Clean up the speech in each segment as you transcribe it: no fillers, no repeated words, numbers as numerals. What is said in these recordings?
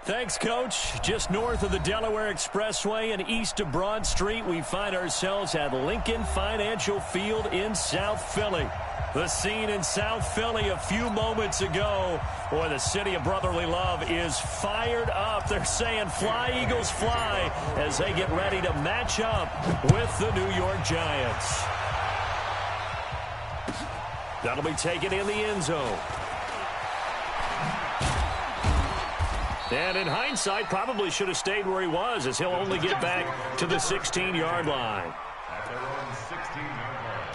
Thanks, Coach. Just north of the Delaware Expressway and east of Broad Street, we find ourselves at Lincoln Financial Field in South Philly. The scene in South Philly a few moments ago. Boy, the city of brotherly love is fired up. They're saying, "Fly, Eagles, fly," as they get ready to match up with the New York Giants. That'll be taken in the end zone. And in hindsight, probably should have stayed where he was, as he'll only get back to the 16-yard line. At their own 16-yard line.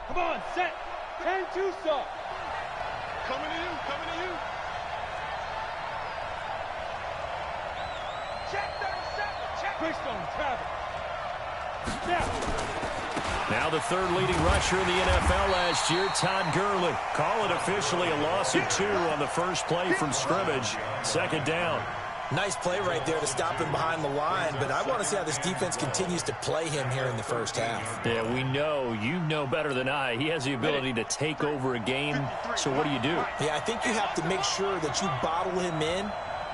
Come on, set. 10-2 stop. Coming to you, coming to you. Check 37, check. Quickstone, Travis. Now the third leading rusher in the NFL last year, Todd Gurley. Call it officially a loss of 2 on the first play from scrimmage. Second down. Nice play right there to stop him behind the line, but I want to see how this defense continues to play him here in the first half. Yeah, we know. You know better than I. He has the ability to take over a game, so what do you do? Yeah, I think you have to make sure that you bottle him in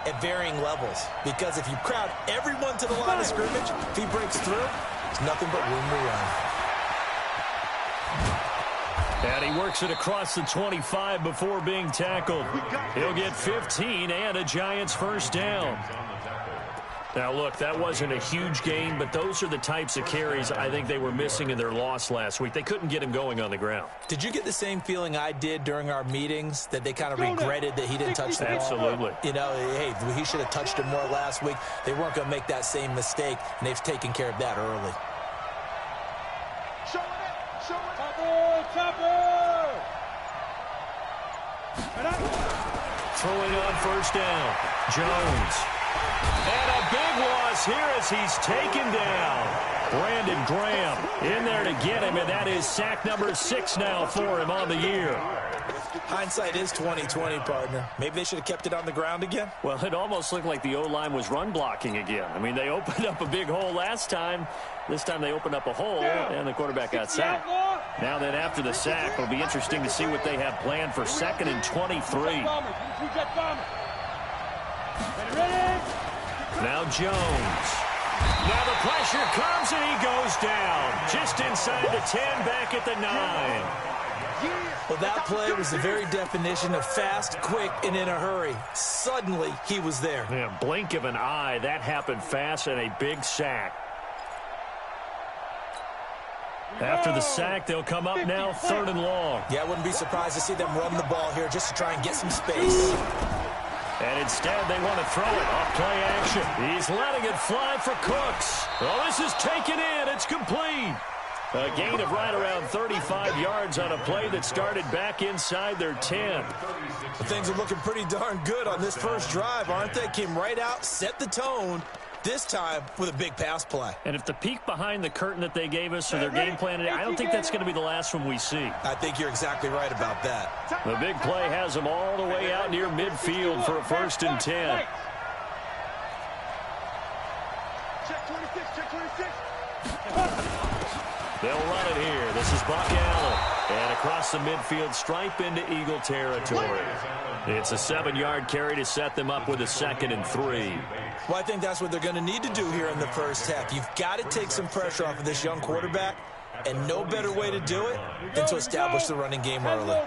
at varying levels, because if you crowd everyone to the line of scrimmage, if he breaks through, there's nothing but room to run. And he works it across the 25 before being tackled. He'll get 15 and a Giants first down. Now, look, that wasn't a huge gain, but those are the types of carries I think they were missing in their loss last week. They couldn't get him going on the ground. Did you get the same feeling I did during our meetings, that they kind of regretted that he didn't touch the ball? Absolutely. You know, hey, he should have touched it more last week. They weren't going to make that same mistake, and they've taken care of that early. Throwing on first down, Jones. And a big loss here as he's taken down. Brandon Graham in there to get him, and that is sack number 6 now for him on the year. Hindsight is 20/20, partner. Maybe they should have kept it on the ground again. Well, it almost looked like the O-line was run blocking again. I mean, they opened up a big hole last time. This time they opened up a hole, and the quarterback got sacked. Now then, after the sack, it'll be interesting to see what they have planned for 2nd and 23. Now Jones. Now the pressure comes, and he goes down. Just inside the 10, back at the 9. Well, that play was the very definition of fast, quick, and in a hurry. Suddenly, he was there. Yeah, blink of an eye. That happened fast, and a big sack. After the sack, they'll come up now 3rd and long. Yeah, I wouldn't be surprised to see them run the ball here just to try and get some space. And instead, they want to throw it off play action. He's letting it fly for Cooks. Well, this is taken in. It's complete. A gain of right around 35 yards on a play that started back inside their 10. Well, things are looking pretty darn good on this first drive, aren't they? Came right out, set the tone, this time with a big pass play. And if the peek behind the curtain that they gave us or their game plan, I don't think that's going to be the last one we see. I think you're exactly right about that. The big play has them all the way out near midfield for a 1st and 10. Check 26, check 26. They'll run it here. This is Buck Allen. And across the midfield stripe into Eagle territory. It's a 7-yard carry to set them up with a 2nd and 3. Well, I think that's what they're going to need to do here in the first half. You've got to take some pressure off of this young quarterback, and no better way to do it than to establish the running game early.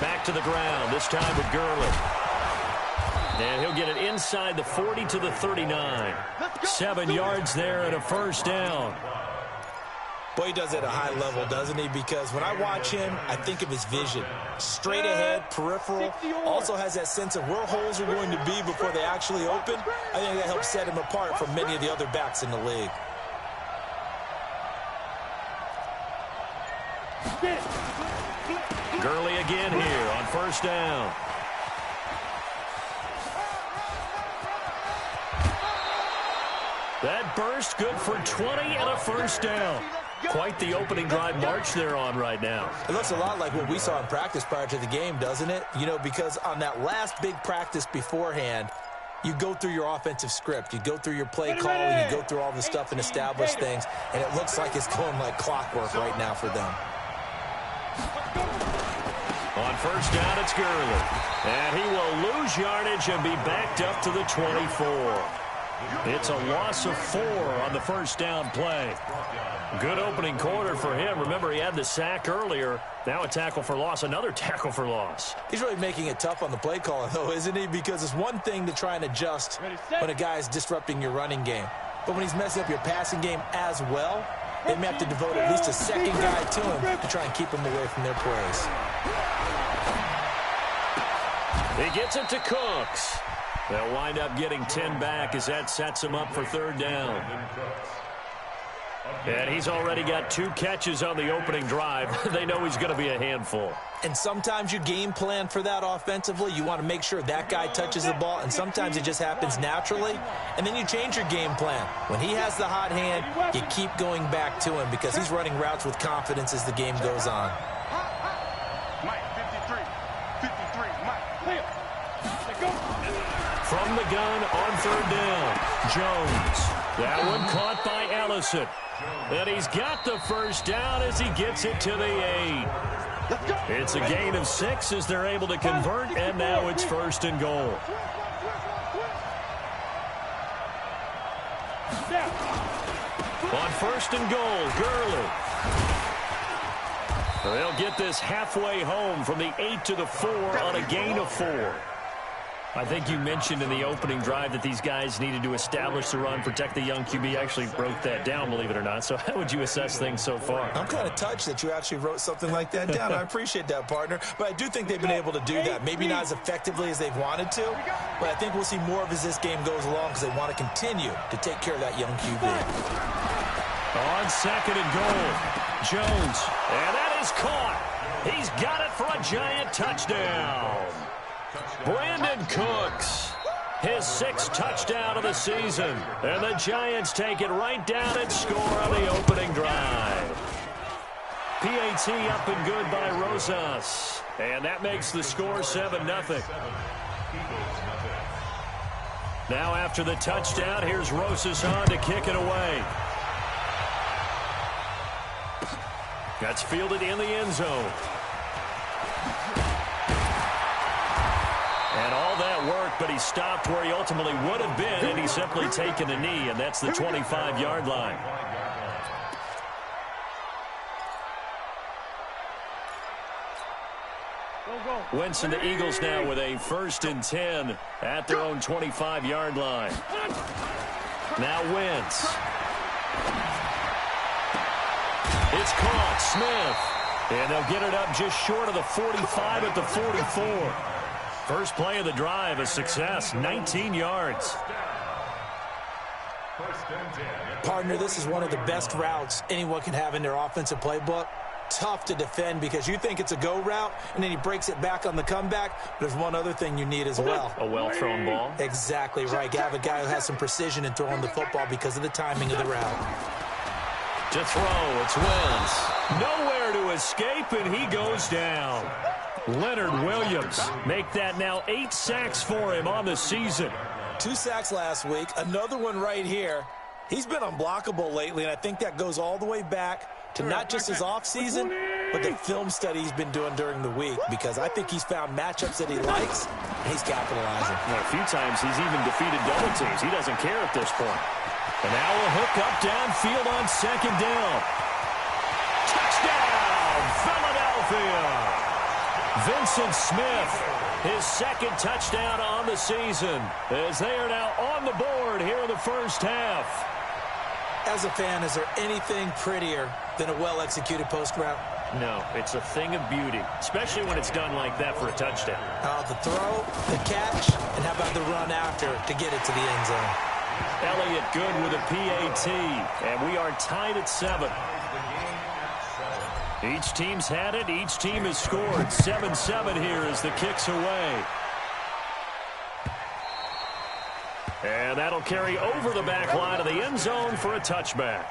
Back to the ground, this time with Gurley. And he'll get it inside the 40 to the 39. 7 yards there and a first down. Boy, he does it at a high level, doesn't he? Because when I watch him, I think of his vision. Straight ahead, peripheral, also has that sense of where holes are going to be before they actually open. I think that helps set him apart from many of the other backs in the league. Gurley again here on first down. That burst good for 20 and a first down. Quite the opening drive march they're on right now. It looks a lot like what we saw in practice prior to the game, doesn't it? You know, because on that last big practice beforehand, you go through your offensive script. You go through your play calling. You go through all the stuff and establish things. And it looks like it's going like clockwork right now for them. On first down, it's Gurley. And he will lose yardage and be backed up to the 24. It's a loss of 4 on the first down play. Good opening quarter for him. Remember, he had the sack earlier. Now a tackle for loss, another tackle for loss. He's really making it tough on the play caller, though, isn't he? Because it's one thing to try and adjust when a guy is disrupting your running game. But when he's messing up your passing game as well, they may have to devote at least a second guy to him to try and keep him away from their plays. He gets it to Cooks. They'll wind up getting 10 back as that sets him up for third down. And he's already got 2 catches on the opening drive. They know he's going to be a handful. And sometimes you game plan for that offensively. You want to make sure that guy touches the ball, and sometimes it just happens naturally. And then you change your game plan. When he has the hot hand, you keep going back to him because he's running routes with confidence as the game goes on. Mike, 53, Mike, clear. Go. From the gun on third down, Jones. That one caught by Allison. And he's got the first down as he gets it to the 8. It's a gain of 6 as they're able to convert, and now it's first and goal. On first and goal, Gurley. They'll get this halfway home from the 8 to the 4 on a gain of 4. I think you mentioned in the opening drive that these guys needed to establish the run, protect the young QB. Actually broke that down, believe it or not. So how would you assess things so far? I'm kind of touched that you actually wrote something like that down. I appreciate that, partner. But I do think they've been able to do that. Maybe not as effectively as they've wanted to, but I think we'll see more of as this game goes along because they want to continue to take care of that young QB. On second and goal, Jones. And that is caught. He's got it for a giant touchdown. Brandon Cooks, his 6th touchdown of the season. And the Giants take it right down and score on the opening drive. PAT up and good by Rosas. And that makes the score 7-0. Now after the touchdown, here's Rosas on to kick it away. That's fielded in the end zone. And all that work, but he stopped where he ultimately would have been, and he's simply taken a knee, and that's the 25-yard line. Wentz and the Eagles now with a 1st and 10 at their own 25-yard line. Now Wentz. It's caught, Smith. And they'll get it up just short of the 45 at the 44. First play of the drive, a success, 19 yards. Partner, this is one of the best routes anyone can have in their offensive playbook. Tough to defend because you think it's a go route, and then he breaks it back on the comeback. There's one other thing you need as well. A well-thrown ball. Exactly right. You have a guy who has some precision in throwing the football because of the timing of the route. To throw, it's Wentz. Nowhere to escape, and he goes down. Leonard Williams make that now 8 sacks for him on the season. 2 sacks last week, another one right here. He's been unblockable lately, and I think that goes all the way back to not just his offseason, but the film study he's been doing during the week, because I think he's found matchups that he likes, and he's capitalizing. Well, a few times he's even defeated double teams. He doesn't care at this point. And now a hook up downfield on second down. Touchdown, Philadelphia. Philadelphia. Vincent Smith, his second touchdown on the season, as they are now on the board here in the first half. As a fan, is there anything prettier than a well-executed post route? No, it's a thing of beauty, especially when it's done like that for a touchdown. The throw, the catch, and how about the run after to get it to the end zone? Elliott good with a PAT, and we are tied at 7. Each team's had it. Each team has scored. 7-7 here as the kick's away. And that'll carry over the back line of the end zone for a touchback.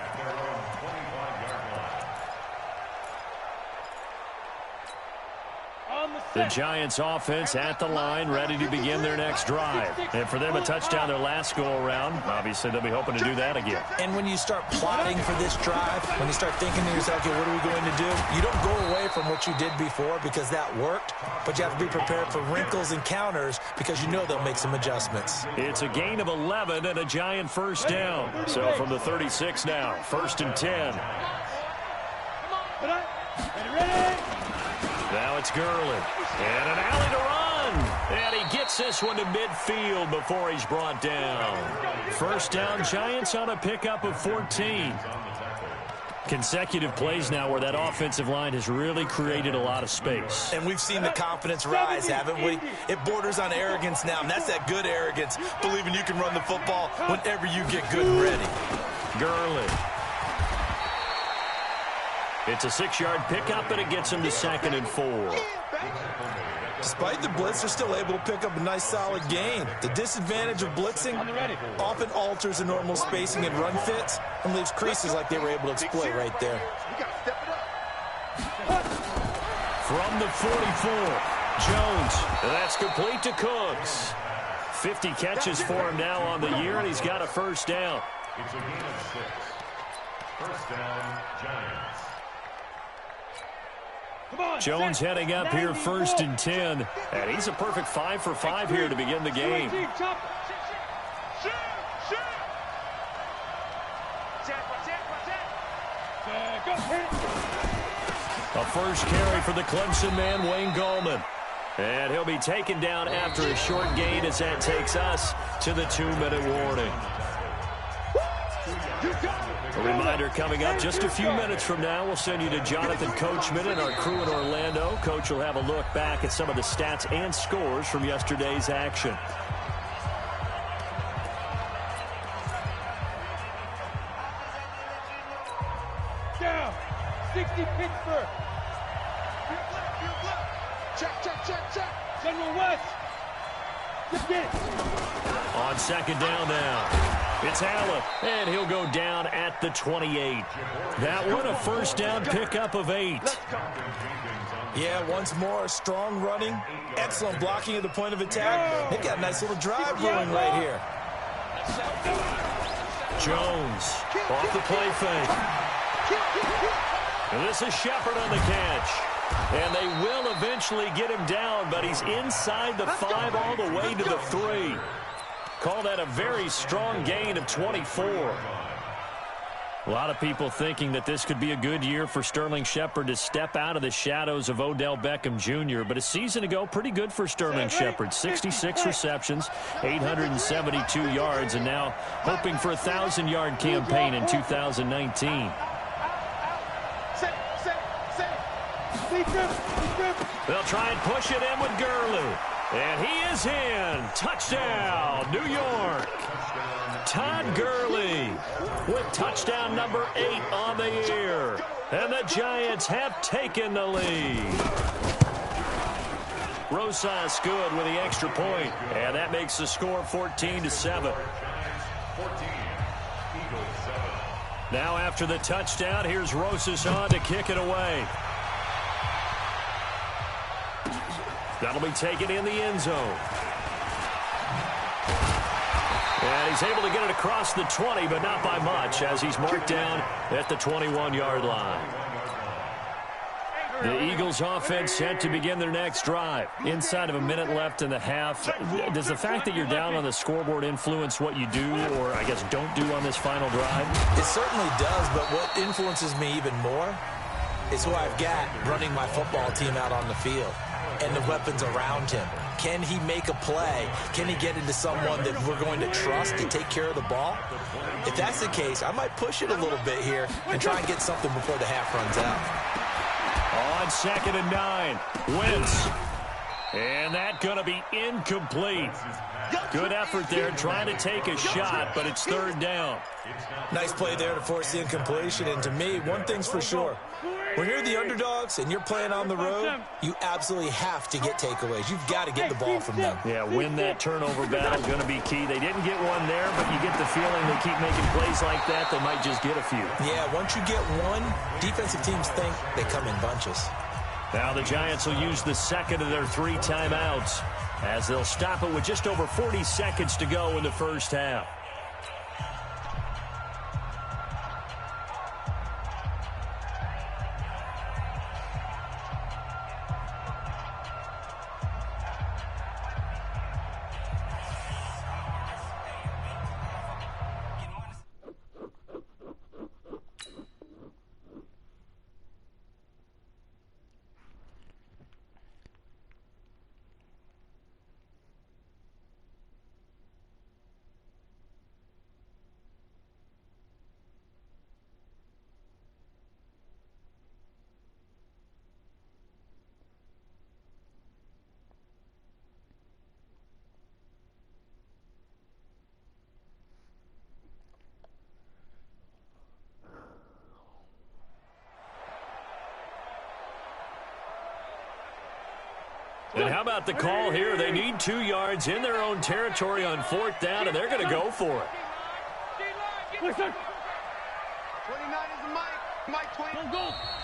The Giants offense at the line, ready to begin their next drive. And for them, a touchdown their last go-around. Obviously, they'll be hoping to do that again. And when you start plotting for this drive, when you start thinking to yourself, okay, what are we going to do? You don't go away from what you did before because that worked, but you have to be prepared for wrinkles and counters because you know they'll make some adjustments. It's a gain of 11 and a Giant first down. So from the 36 now, 1st and 10. Now it's Gurley. And an alley to run. And he gets this one to midfield before he's brought down. First down, Giants on a pickup of 14. Consecutive plays now where that offensive line has really created a lot of space. And we've seen the confidence rise, haven't we? It borders on arrogance now, and that's that good arrogance, believing you can run the football whenever you get good and ready. Gurley. It's a 6-yard pickup, and it gets him to 2nd and 4. Despite the blitz, they're still able to pick up a nice, solid gain. The disadvantage of blitzing often alters the normal spacing and run fits and leaves creases like they were able to exploit right there. From the 44, Jones. That's complete to Cooks. 50 catches for him now on the year, and he's got a first down. It's a gain of 6. First down, Giants. Jones heading up here 1st and 10. And he's a perfect 5 for 5 here to begin the game. A first carry for the Clemson man, Wayne Gallman. And he'll be taken down after a short gain as that takes us to the 2-minute warning. A reminder coming up just a few minutes from now. We'll send you to Jonathan Coachman and our crew in Orlando. Coach will have a look back at some of the stats and scores from yesterday's action. Down. 60 Pittsburgh. Check. General West. On 2nd down now. It's Allen, and he'll go down at the 28. That one a first down pickup of 8. Yeah, once more, strong running, excellent blocking at the point of attack. They've got a nice little drive brewing right here. Jones off the play fake. And this is Shepard on the catch. And they will eventually get him down, but he's inside the 5 all the way to the 3. Call that a very strong gain of 24. A lot of people thinking that this could be a good year for Sterling Shepard to step out of the shadows of Odell Beckham Jr. But a season ago, pretty good for Sterling Shepard. 66 receptions, 872 yards, and now hoping for a 1,000-yard campaign in 2019. They'll try and push it in with Gurley. And he is in. Touchdown, New York. Todd Gurley with touchdown number 8 on the year. And the Giants have taken the lead. Rosas good with the extra point. And that makes the score 14-7. Now after the touchdown, here's Rosas on to kick it away. That'll be taken in the end zone. And he's able to get it across the 20, but not by much, as he's marked down at the 21-yard line. The Eagles offense set to begin their next drive. Inside of a minute left in the half. Does the fact that you're down on the scoreboard influence what you do, or I guess don't do on this final drive? It certainly does, but what influences me even more is who I've got running my football team out on the field and the weapons around him. Can he make a play? Can he get into someone that we're going to trust to take care of the ball? If that's the case, I might push it a little bit here and try and get something before the half runs out. On 2nd and 9, Wentz. And that's going to be incomplete. Good effort there trying to take a shot, but it's 3rd down. Nice play there to force the incompletion. And to me, one thing's for sure. When you're the underdogs and you're playing on the road, you absolutely have to get takeaways. You've got to get the ball from them. Yeah, win that turnover battle is going to be key. They didn't get one there, but you get the feeling they keep making plays like that, they might just get a few. Yeah, once you get one, defensive teams think they come in bunches. Now the Giants will use the 2nd of their 3 timeouts as they'll stop it with just over 40 seconds to go in the first half. And how about the call here? They need 2 yards in their own territory on 4th down, and they're going to go for it. 29 is the Mike 20.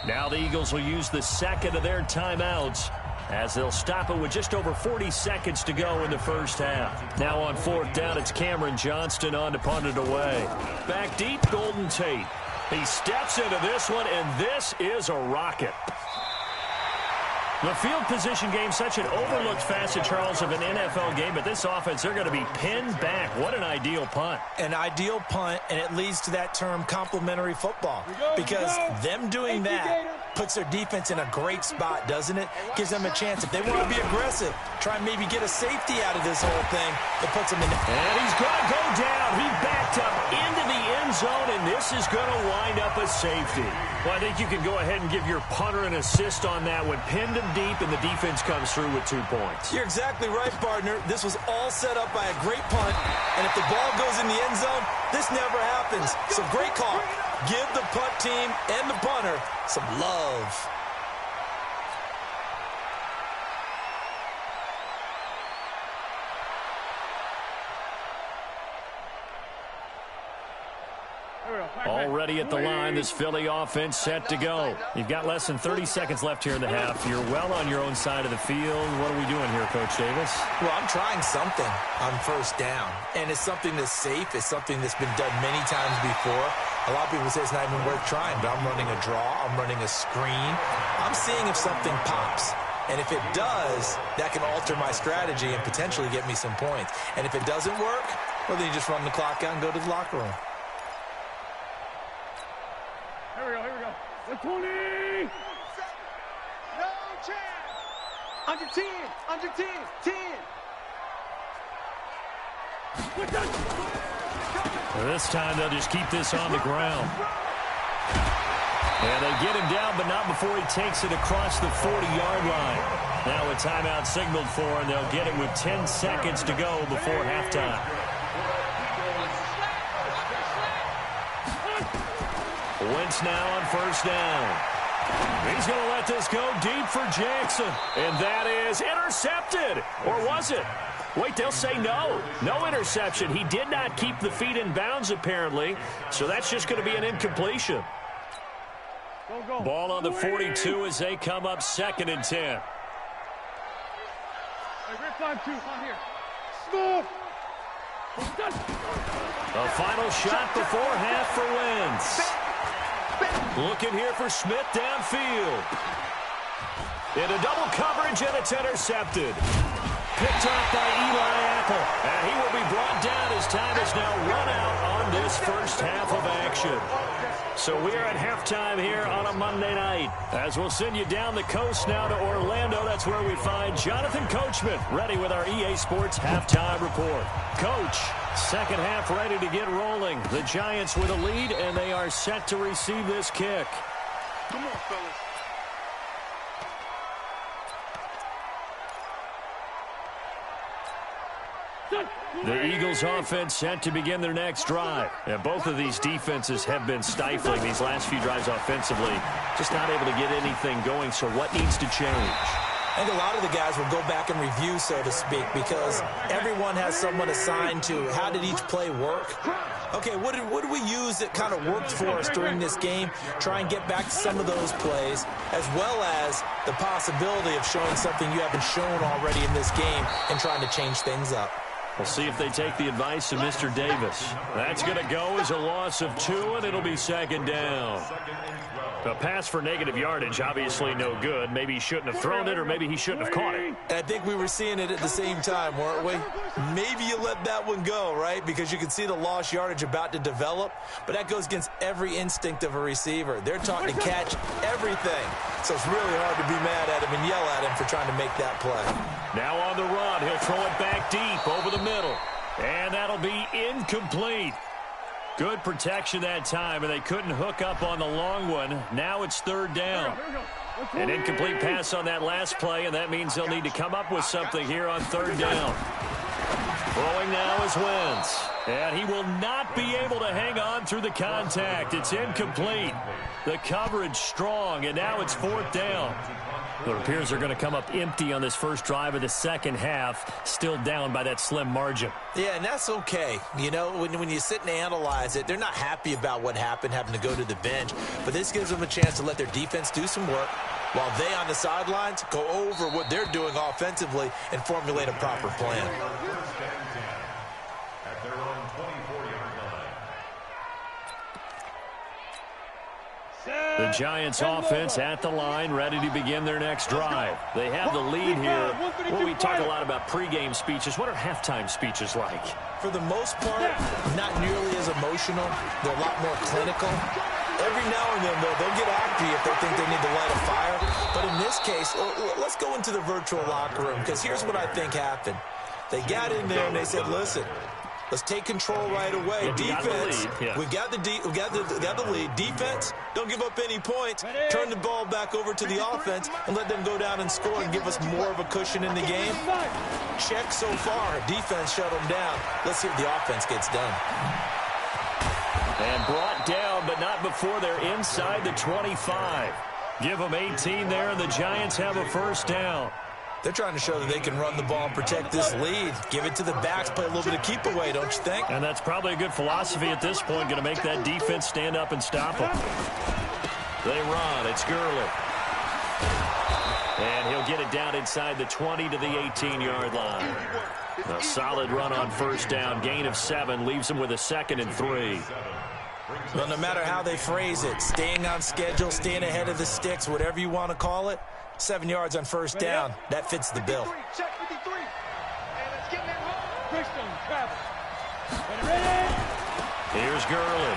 Now the Eagles will use the 2nd of their timeouts as they'll stop it with just over 40 seconds to go in the first half. Now on 4th down, it's Cameron Johnston on to punt it away. Back deep, Golden Tate. He steps into this one, and this is a rocket. The field position game, such an overlooked facet, Charles, of an NFL game, but this offense, they're going to be pinned back. What an ideal punt. An ideal punt, and it leads to that term complementary football. Because them doing that puts their defense in a great spot, doesn't it? Gives them a chance. If they want to be aggressive, try and maybe get a safety out of this whole thing, it puts them in. And he's going to go down. He backed up into the end zone, and this is going to wind up a safety. Well, I think you can go ahead and give your punter an assist on that one. Pinned him deep, and the defense comes through with 2 points. You're exactly right, partner. This was all set up by a great punt, and if the ball goes in the end zone, this never happens. So great call. Give the punt team and the punter some love. Already at the line, this Philly offense set to go. You've got less than 30 seconds left here in the half. You're well on your own side of the field. What are we doing here, Coach Davis? Well, I'm trying something on 1st down, and it's something that's safe. It's something that's been done many times before. A lot of people say it's not even worth trying, but I'm running a draw. I'm running a screen. I'm seeing if something pops. And if it does, that can alter my strategy and potentially get me some points. And if it doesn't work, well, then you just run the clock out and go to the locker room. Here we go. 20. No chance. Under 10. 10. This time they'll just keep this on the ground. And they get him down, but not before he takes it across the 40-yard line. Now a timeout signaled for, and they'll get it with 10 seconds to go before halftime. Wentz now on 1st down. He's going to let this go deep for Jackson. And that is intercepted. Or was it? Wait, they'll say no. No interception. He did not keep the feet in bounds, apparently. So that's just going to be an incompletion. Ball on the 42 as they come up 2nd and 10. A final shot before half for Wentz. Looking here for Smith downfield. Into double coverage, and it's intercepted. picked off by Eli Apple. And he will be brought down as time is now run out on this first half of action. So we are at halftime here on a Monday night. As we'll send you down the coast now to Orlando. That's where we find Jonathan Coachman ready with our EA Sports halftime report. Coach, second half ready to get rolling. The Giants with a lead, and they are set to receive this kick. Come on, fellas. The Eagles offense set to begin their next drive. And both of these defenses have been stifling these last few drives offensively. Just not able to get anything going. So what needs to change? I think a lot of the guys will go back and review, so to speak, because everyone has someone assigned to how did each play work. Okay, what did we use that kind of worked for us during this game? Try and get back to some of those plays, as well as the possibility of showing something you haven't shown already in this game and trying to change things up. We'll see if they take the advice of Mr. Davis. That's going to go as a loss of 2, and it'll be second down. A pass for negative yardage, obviously no good. Maybe he shouldn't have thrown it, or maybe he shouldn't have caught it. I think we were seeing it at the same time, weren't we? Maybe you let that one go, right? Because you can see the lost yardage about to develop, but that goes against every instinct of a receiver. They're taught to catch everything, so it's really hard to be mad at him and yell at him for trying to make that play. Now on the run, he'll throw it back deep over the middle, and that'll be incomplete. Good protection that time, and they couldn't hook up on the long one. Now it's third down. An incomplete pass on that last play, and that means they'll need to come up with something here on third down. Throwing now is Wentz, and he will not be able to hang on through the contact. It's incomplete. The coverage strong, and now it's fourth down. It appears they're going to come up empty on this first drive of the second half, still down by that slim margin. Yeah, and that's okay. You know, when you sit and analyze it, they're not happy about what happened, having to go to the bench. But this gives them a chance to let their defense do some work while they on the sidelines go over what they're doing offensively and formulate a proper plan. At their own 24-yard line. The Giants offense at the line, ready to begin their next drive. They have the lead here. Well, we talk a lot about pregame speeches. What are halftime speeches like? For the most part, not nearly as emotional. They're a lot more clinical. Every now and then, though, they'll get after you if they think they need to light a fire. But in this case, let's go into the virtual locker room, because here's what I think happened. They got in there and they said, listen, let's take control right away. Defense, we got the lead. Defense, don't give up any points. Turn the ball back over to the offense and let them go down and score and give us more of a cushion in the game. Check so far. Defense shut them down. Let's see if the offense gets done. And brought down, but not before they're inside the 25. Give them 18 there, and the Giants have a first down. They're trying to show that they can run the ball and protect this lead. Give it to the backs, play a little bit of keep away, don't you think? And that's probably a good philosophy at this point, going to make that defense stand up and stop them. They run. It's Gurley. And he'll get it down inside the 20 to the 18-yard line. A solid run on first down. Gain of 7 leaves him with a 2nd and 3. Well, no matter how they phrase it, staying on schedule, staying ahead of the sticks, whatever you want to call it, 7 yards on first down, that fits the bill. Check 53. And let's get that home. Christian, travel. Here's Gurley.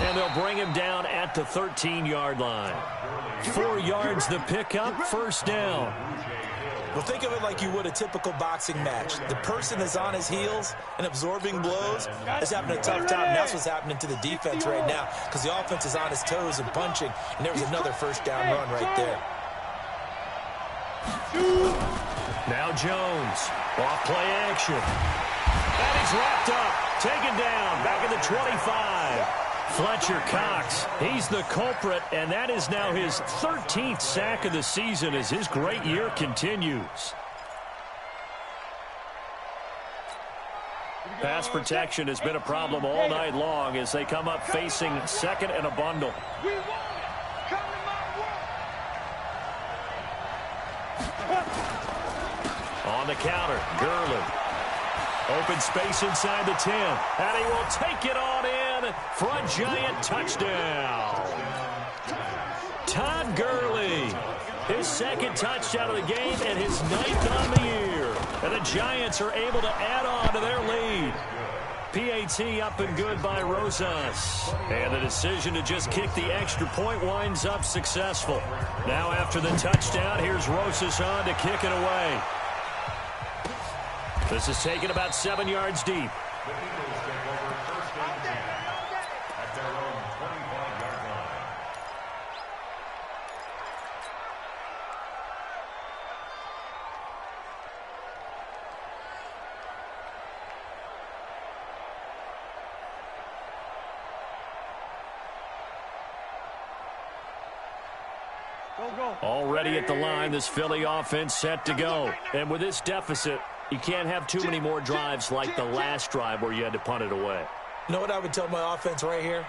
And they'll bring him down at the 13-yard line. 4 yards the pickup, first down. Well, think of it like you would a typical boxing match. The person that's on his heels and absorbing blows is having a tough time. And that's what's happening to the defense right now, because the offense is on his toes and punching, and there was another first down run right there. Now Jones, off play action. And he's wrapped up, taken down, back at the 25. Fletcher Cox, he's the culprit, and that is now his 13th sack of the season as his great year continues. Pass protection has been a problem all night long as they come up facing second and a bundle. We won it. Come to my work. On the counter, Gurley. Open space inside the 10, and he will take it on in for a Giant touchdown. Todd Gurley His second touchdown of the game and his 9th on the year. And the Giants are able to add on to their lead. PAT up and good by Rosas. And the decision to just kick the extra point winds up successful. Now after the touchdown, here's Rosas on to kick it away. This is taken about 7 yards deep. The Eagles take over first and 10 at their own 25-yard line. Already at the line, this Philly offense set to go. And with this deficit, you can't have too many more drives like the last drive where you had to punt it away. You know what I would tell my offense right here?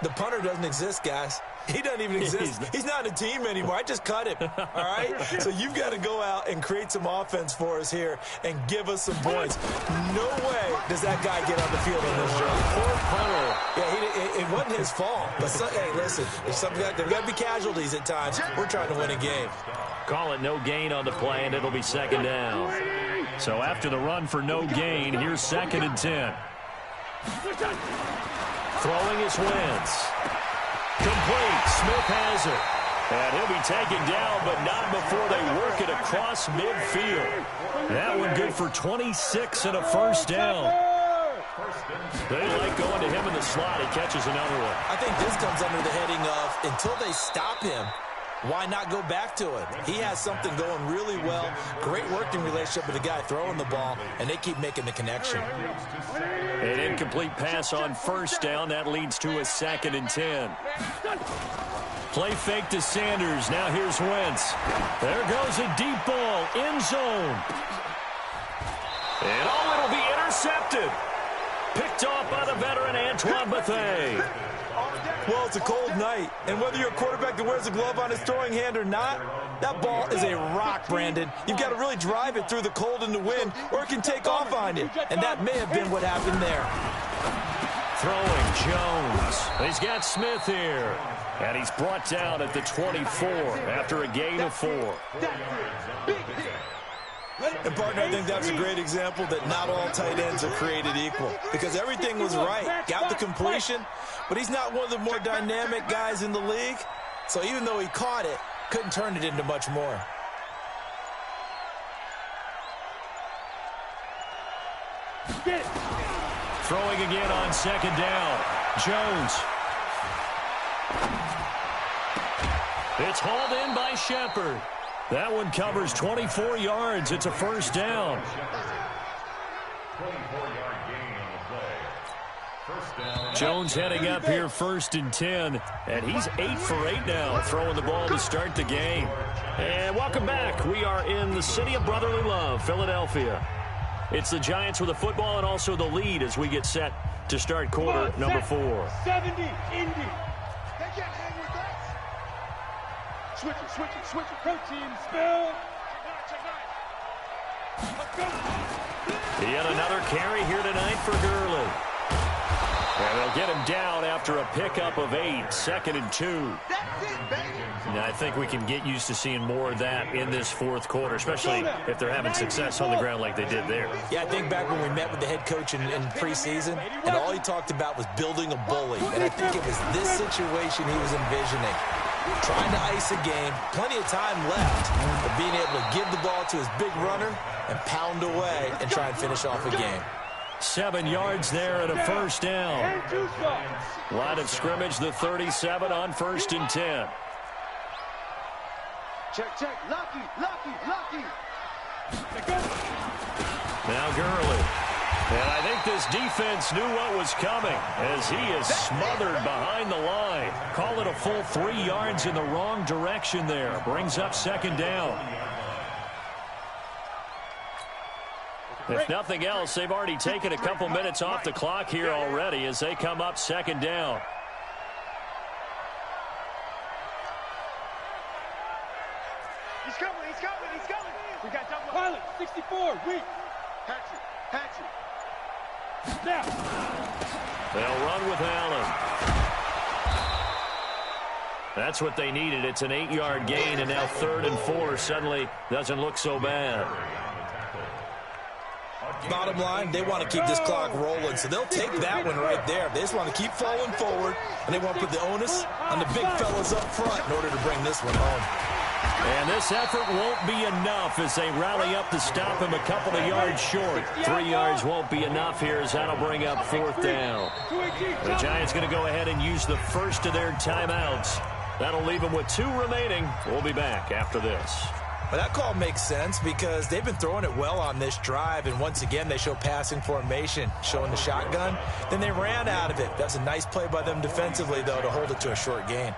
The punter doesn't exist, guys. He doesn't even exist. He's not a team anymore. I just cut him, all right? So you've got to go out and create some offense for us here and give us some points. No way does that guy get on the field in this drive. Poor punter. Yeah, it wasn't his fault. But, hey, listen, there's got to be casualties at times. We're trying to win a game. Call it no gain on the play, and it'll be second down. So after the run for no gain, here's 2nd and 10. Throwing his Wentz. Complete. Smith has it. And he'll be taken down, but not before they work it across midfield. That one good for 26 and a first down. They like going to him in the slot. He catches another one. I think this comes under the heading of until they stop him, why not go back to it? He has something going really well. Great working relationship with the guy throwing the ball, and they keep making the connection. An incomplete pass on first down. That leads to a 2nd and 10. Play fake to Sanders. Now here's Wentz. There goes a deep ball. End zone. And it'll be intercepted. Picked off by the veteran Antoine Bethea. Well, it's a cold night, and whether you're a quarterback that wears a glove on his throwing hand or not, that ball is a rock, Brandon. You've got to really drive it through the cold and the wind, or it can take off on you, and that may have been what happened there. Throwing Jones. He's got Smith here, and he's brought down at the 24 after a gain of 4. And, partner, I think that's a great example that not all tight ends are created equal, because everything was right. Got the completion, but he's not one of the more dynamic guys in the league. So even though he caught it, couldn't turn it into much more. Throwing again on 2nd down. Jones. It's hauled in by Shepard. That one covers 24 yards. It's a first down. 24-yard gain on the play. First down. Jones heading up here 1st and 10. And he's 8 for 8 now, throwing the ball to start the game. And welcome back. We are in the city of brotherly love, Philadelphia. It's the Giants with the football and also the lead as we get set to start quarter number 4. 70, Indy. Switch it. Protein spill. Yet another carry here tonight for Gurley. And they'll get him down after a pickup of 8, 2nd and 2. Now, I think we can get used to seeing more of that in this 4th quarter, especially if they're having success on the ground like they did there. Yeah, I think back when we met with the head coach in preseason, and all he talked about was building a bully. And I think it was this situation he was envisioning. Trying to ice a game, plenty of time left, but being able to give the ball to his big runner and pound away and try and finish off a game. 7 yards there and a first down. Line of scrimmage, the 37 on 1st and 10. Check. Lucky. Now Gurley. And I think this defense knew what was coming as he is smothered behind the line. Call it a full 3 yards in the wrong direction there. Brings up 2nd down. If nothing else, they've already taken a couple minutes off the clock here already as they come up 2nd down. He's coming. We got double. Pilot, 64, weak. Hatchet. Snap. They'll run with Allen. That's what they needed. It's an 8-yard gain, and now 3rd and 4 suddenly doesn't look so bad. Bottom line, they want to keep this clock rolling, so they'll take that one right there. They just want to keep falling forward, and they want to put the onus on the big fellas up front in order to bring this one home. And this effort won't be enough as they rally up to stop him a couple of yards short. 3 yards won't be enough here as that'll bring up 4th down. The Giants going to go ahead and use the first of their timeouts. That'll leave them with 2 remaining. We'll be back after this. Well, that call makes sense because they've been throwing it well on this drive, and once again they show passing formation, showing the shotgun. Then they ran out of it. That's a nice play by them defensively, though, to hold it to a short gain.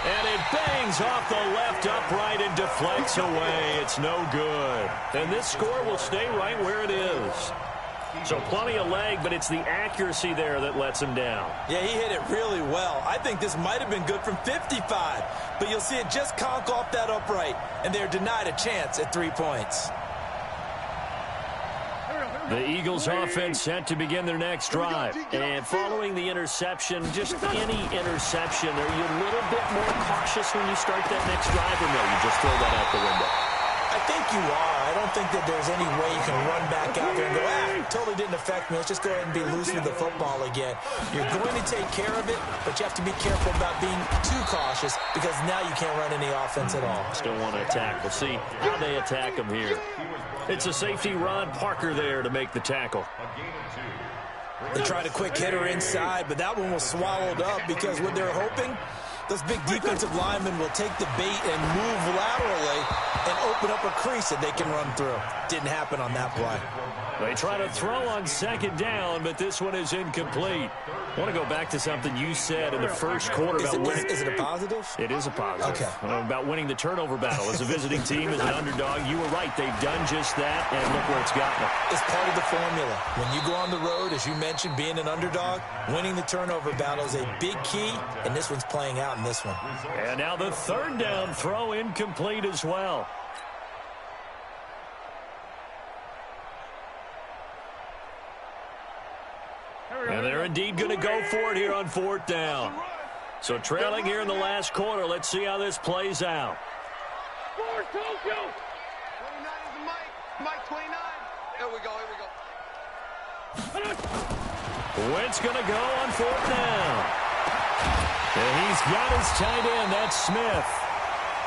And it bangs off the left upright and deflects away. It's no good. And this score will stay right where it is. So plenty of leg, but it's the accuracy there that lets him down. Yeah, he hit it really well. I think this might have been good from 55, but you'll see it just conk off that upright, and they're denied a chance at 3 points. The Eagles offense set to begin their next drive. And following the interception, just any interception, are you a little bit more cautious when you start that next drive, or no, you just throw that out the window? I think you are. I don't think that there's any way you can run back out there and go, totally didn't affect me. Let's just go ahead and be loose with the football again. You're going to take care of it, but you have to be careful about being too cautious because now you can't run any offense at all. Still want to attack. We'll see how they attack him here. It's a safety, Ron Parker, there to make the tackle. They tried a quick hitter inside, but that one was swallowed up because what they're hoping, those big defensive linemen will take the bait and move laterally and open up a crease that they can run through. Didn't happen on that play. They try to throw on 2nd down, but this one is incomplete. I want to go back to something you said in the first quarter about winning. Is it a positive? It is a positive. Okay. About winning the turnover battle as a visiting team, as an underdog. You were right. They've done just that, and look where it's gotten them. It's part of the formula. When you go on the road, as you mentioned, being an underdog, winning the turnover battle is a big key, and this one's playing out in this one. And now the 3rd down throw incomplete as well. And they're indeed going to go for it here on 4th down. So trailing here in the last quarter. Let's see how this plays out. 29 is the Mike 29. Here we go. Wentz going to go on 4th down. And he's got his tight end. That's Smith.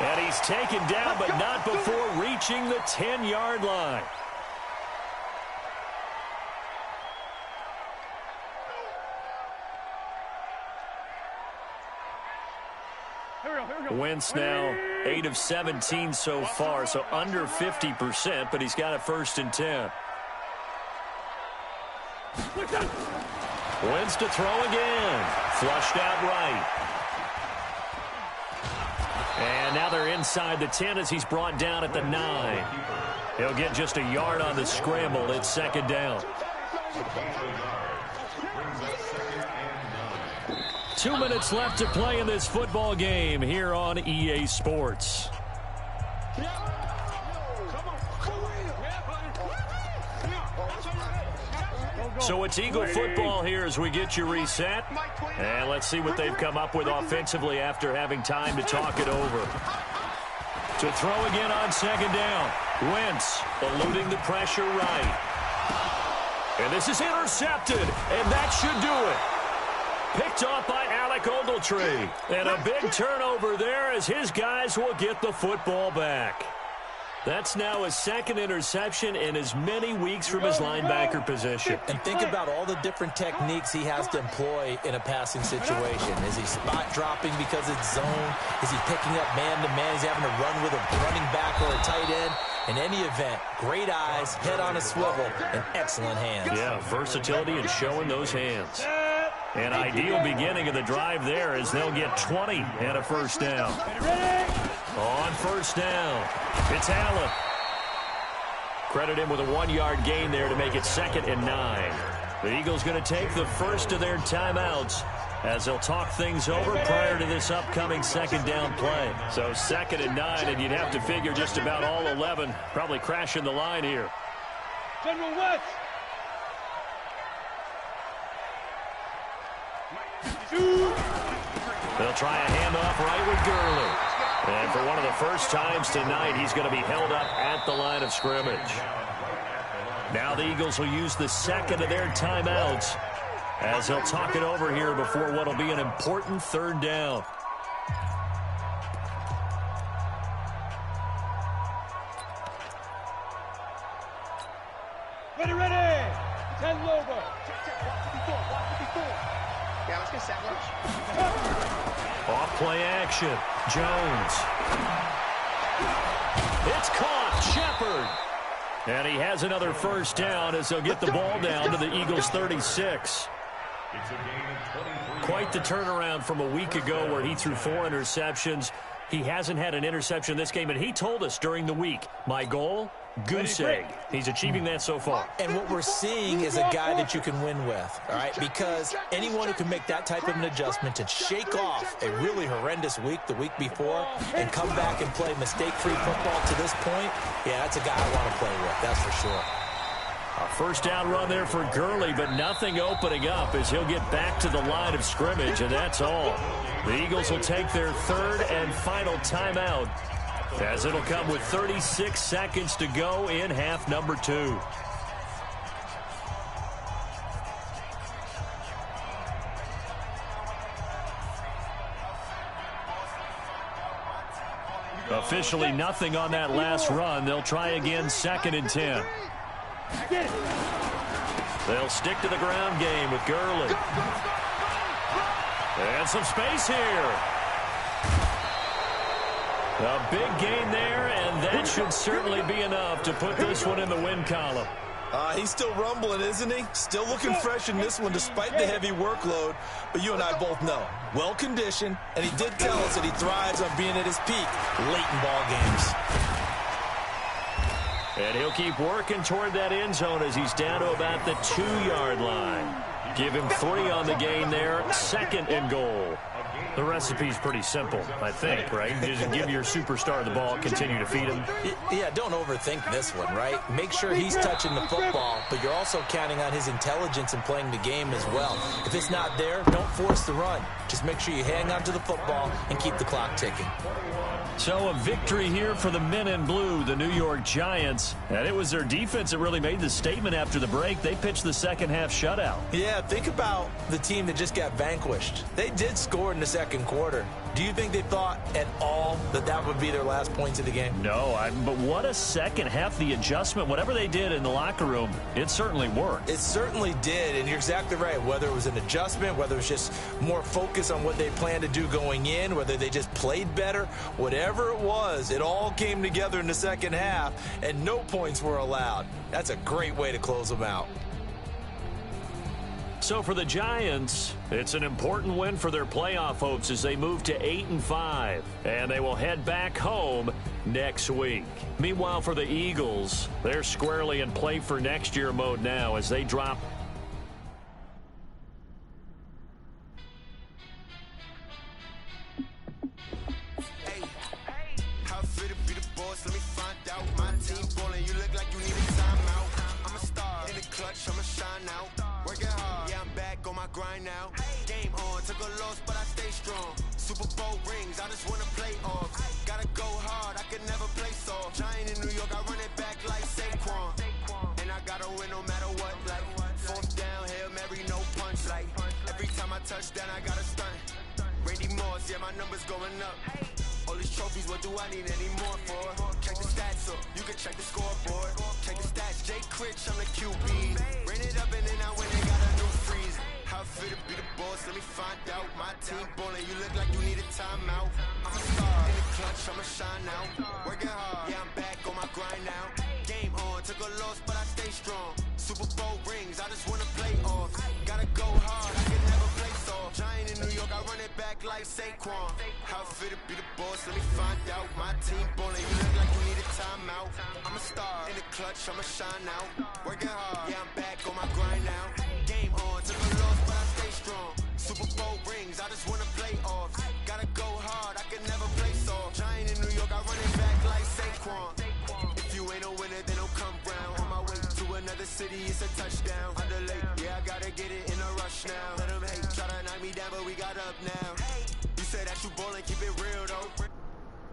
And he's taken down, but not before reaching the 10-yard line. Wentz now 8 of 17 so far, so under 50%, but he's got a 1st and 10. Wentz to throw again. Flushed out right. And now they're inside the 10 as he's brought down at the 9. He'll get just a yard on the scramble. It's 2nd down. 2 minutes left to play in this football game here on EA Sports. So it's Eagle football here as we get you reset. And let's see what they've come up with offensively after having time to talk it over. To throw again on 2nd down. Wentz eluding the pressure right. And this is intercepted, and that should do it. Picked off by Alec Ogletree. And a big turnover there as his guys will get the football back. That's now his 2nd interception in as many weeks from his linebacker position. And think about all the different techniques he has to employ in a passing situation. Is he spot dropping because it's zone? Is he picking up man-to-man? Is he having to run with a running back or a tight end? In any event, great eyes, head on a swivel, and excellent hands. Yeah, versatility and showing those hands. An ideal beginning of the drive there as they'll get 20 and a 1st down. On 1st down, it's Allen. Credit him with a 1-yard gain there to make it 2nd and 9. The Eagles going to take the first of their timeouts as they'll talk things over prior to this upcoming 2nd down play. So 2nd and 9, and you'd have to figure just about all 11 probably crashing the line here. General West. They'll try a handoff right with Gurley. And for one of the first times tonight, he's going to be held up at the line of scrimmage. Now the Eagles will use the second of their timeouts as they'll talk it over here before what will be an important third down. Ready. 10 logo. Check. Watch it before. Yeah, let's get set. Off play action. Jones. It's caught. Shepard. And he has another first down as they'll get the ball down to the Eagles' 36. Quite the turnaround from a week ago where he threw 4 interceptions. He hasn't had an interception this game, and he told us during the week, my goal, goose egg. He's achieving that so far. And what we're seeing is a guy that you can win with, all right? Because anyone who can make that type of an adjustment and shake off a really horrendous week the week before and come back and play mistake-free football to this point, yeah, that's a guy I want to play with, that's for sure. A first down run there for Gurley, but nothing opening up as he'll get back to the line of scrimmage, and that's all. The Eagles will take their third and final timeout as it'll come with 36 seconds to go in half number 2. Officially nothing on that last run. They'll try again, 2nd and 10. They'll stick to the ground game with Gurley. And some space here. A big gain there, and that should certainly be enough to put this one in the win column. He's still rumbling, isn't he? Still looking fresh in this one despite the heavy workload. But you and I both know, well-conditioned, and he did tell us that he thrives on being at his peak late in ball games. And he'll keep working toward that end zone as he's down to about the 2-yard line. Give him 3 on the gain there, 2nd and goal. The recipe's pretty simple, I think, right? Just give your superstar the ball, continue to feed him. Yeah, don't overthink this one, right? Make sure he's touching the football, but you're also counting on his intelligence in playing the game as well. If it's not there, don't force the run. Just make sure you hang on to the football and keep the clock ticking. So a victory here for the men in blue, the New York Giants. And it was their defense that really made the statement after the break. They pitched the second half shutout. Yeah, think about the team that just got vanquished. They did score in the second quarter. Do you think they thought at all that that would be their last points of the game? No, but what a second half. The adjustment, whatever they did in the locker room, it certainly worked. It certainly did, and you're exactly right. Whether it was an adjustment, whether it was just more focus on what they planned to do going in, whether they just played better, whatever it was, it all came together in the second half, and no points were allowed. That's a great way to close them out. So for the Giants, it's an important win for their playoff hopes as they move to 8-5, and they will head back home next week. Meanwhile, for the Eagles, they're squarely in play for next year mode now as they drop. Grind now, game on, took a loss, but I stay strong. Super Bowl rings, I just wanna play off. Gotta go hard, I could never play soft. Giant in New York, I run it back like Saquon. And I gotta win no matter what, like 4th down, Hail Mary, no punch. Like every time I touch down, I gotta stunt. Randy Moss, yeah, my numbers going up. All these trophies, what do I need any more for? Check the stats up, you can check the scoreboard. Check the stats, Jay Critch, I'm the QB. Ran it up and then I went and got a new freeze. How fit to be the boss, let me find out. My team ballin', you look like you need a timeout. I'm a star, in the clutch, I'ma shine out. Working hard, yeah, I'm back on my grind now. Game on, took a loss, but I stay strong. Super Bowl rings, I just wanna play off. Gotta go hard, I can never play soft. Giant in New York, I run it back like Saquon. How fit to be the boss, let me find out. My team ballin', you look like you need a timeout. I'm a star, in the clutch, I'ma shine out. Working hard, yeah, I'm back on my grind now. Game on, took a loss, but I stay strong. Super Bowl rings, I just wanna play off. Gotta go hard, I can never play soft. Giant in New York, I run it back like Saquon. If you ain't a winner, then don't come round. On my way to another city, it's a touchdown. Underlay, yeah, I gotta get it in a rush now. Let them hate, try to knock me down. down, but we got up now. You say that you ballin', keep it real though.